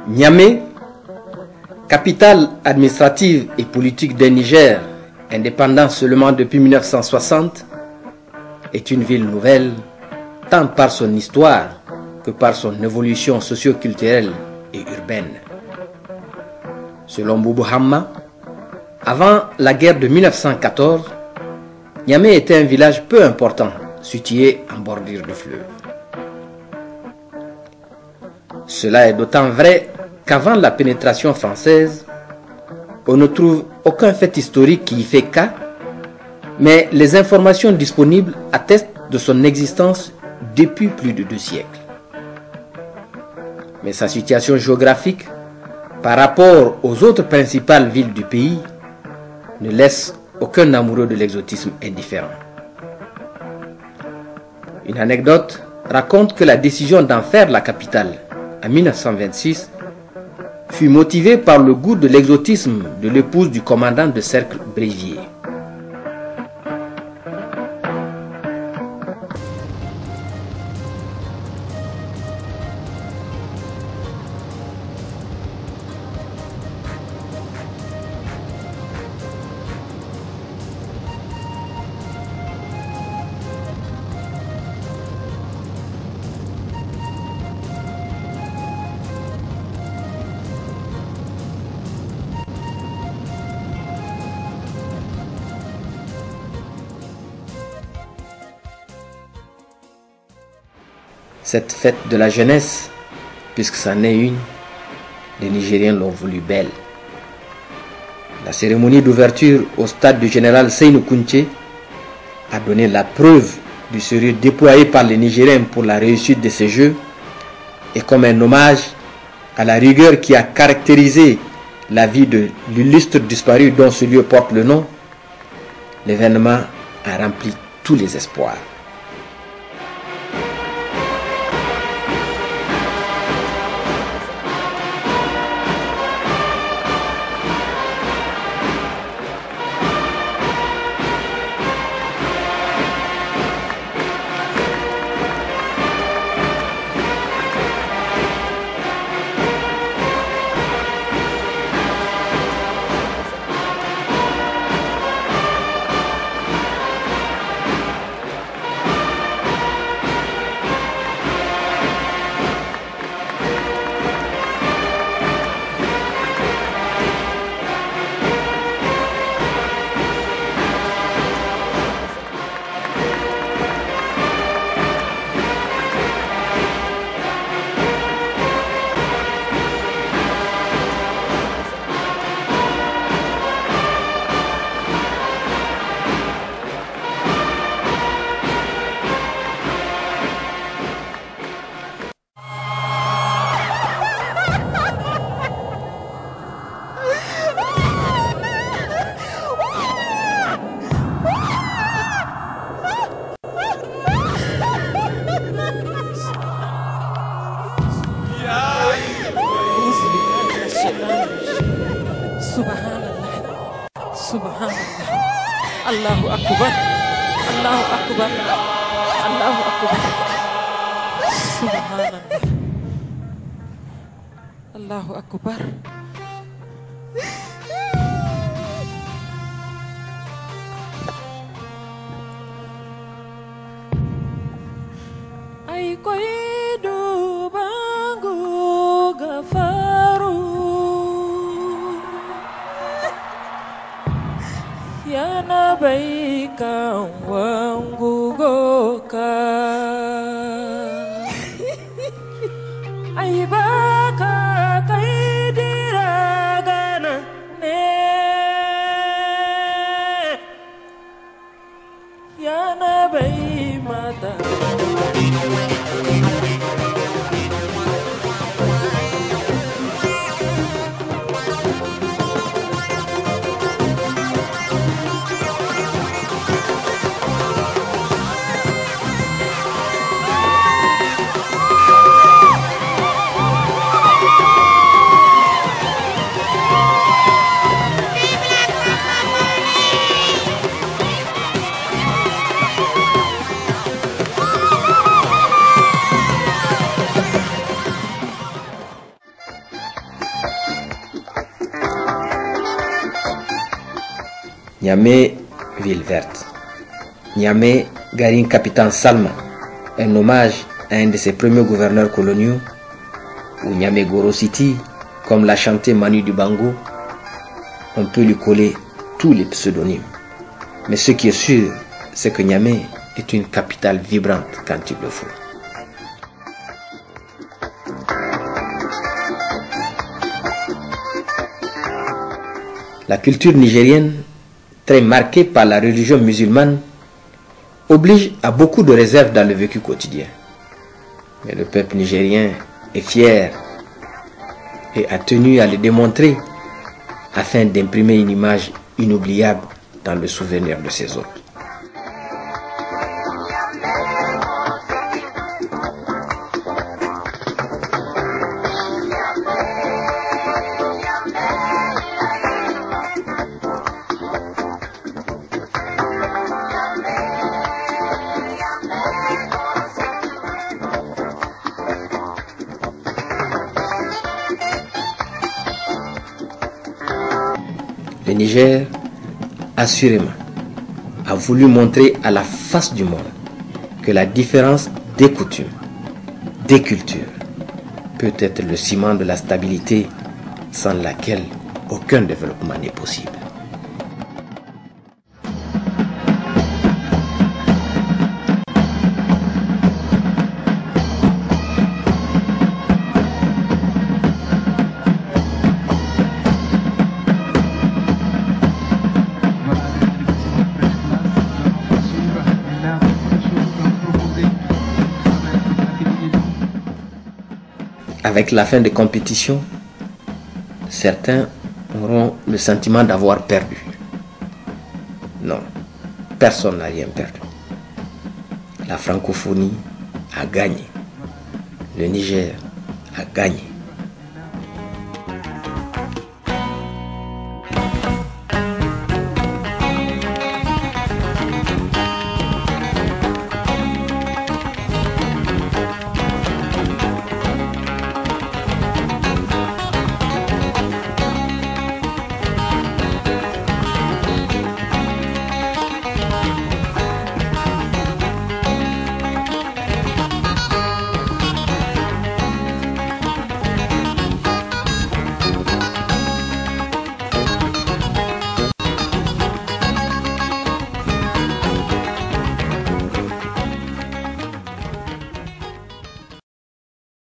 Niamey, capitale administrative et politique du Niger, indépendant seulement depuis 1960, est une ville nouvelle tant par son histoire que par son évolution socio-culturelle et urbaine. Selon Boubou Hamma, avant la guerre de 1914, Niamey était un village peu important situé en bordure de fleuve. Cela est d'autant vrai qu'avant la pénétration française, on ne trouve aucun fait historique qui y fait cas, mais les informations disponibles attestent de son existence depuis plus de 2 siècles. Mais sa situation géographique, par rapport aux autres principales villes du pays, ne laisse aucun amoureux de l'exotisme indifférent. Une anecdote raconte que la décision d'en faire la capitale en 1926 fut motivée par le goût de l'exotisme de l'épouse du commandant de cercle Brévier. Cette fête de la jeunesse, puisque c'en est une, les Nigériens l'ont voulu belle. La cérémonie d'ouverture au stade du général Seynou Kounché a donné la preuve du sérieux déployé par les Nigériens pour la réussite de ces Jeux, et comme un hommage à la rigueur qui a caractérisé la vie de l'illustre disparu dont ce lieu porte le nom, l'événement a rempli tous les espoirs. Subhanallah. Allahu Akbar. Allahu Akbar. Allahu Akbar. Subhanallah. Allahu Akbar. Ay koidu bangu gafaru yana baika wangu goka ay baka kaidira gana ne yana bai mata Niamey, ville verte. Niamey, Garine Capitaine Salma, un hommage à un de ses premiers gouverneurs coloniaux, ou Niamey Goro City, comme l'a chanté Manu Dibango. On peut lui coller tous les pseudonymes. Mais ce qui est sûr, c'est que Niamey est une capitale vibrante quand il le faut. La culture nigérienne, très marquée par la religion musulmane, oblige à beaucoup de réserves dans le vécu quotidien. Mais le peuple nigérien est fier et a tenu à le démontrer afin d'imprimer une image inoubliable dans le souvenir de ses hôtes. Le Niger, assurément, a voulu montrer à la face du monde que la différence des coutumes, des cultures, peut être le ciment de la stabilité sans laquelle aucun développement n'est possible. Avec la fin des compétitions, certains auront le sentiment d'avoir perdu. Non, personne n'a rien perdu. La francophonie a gagné. Le Niger a gagné.